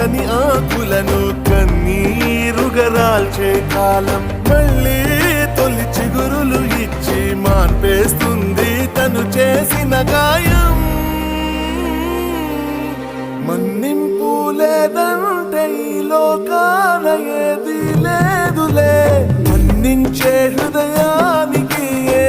పచ్చని ఆకులను కన్నీరుగా రాల్చే కాలం మళ్ళీ తొలి చిగురులు ఇచ్చి మాన్పేస్తుంది తను చేసిన గాయం. మన్నింపు లేదంటే ఈ లోకాన ఏది లేదులే, మన్నించే హృదయానికి ఏ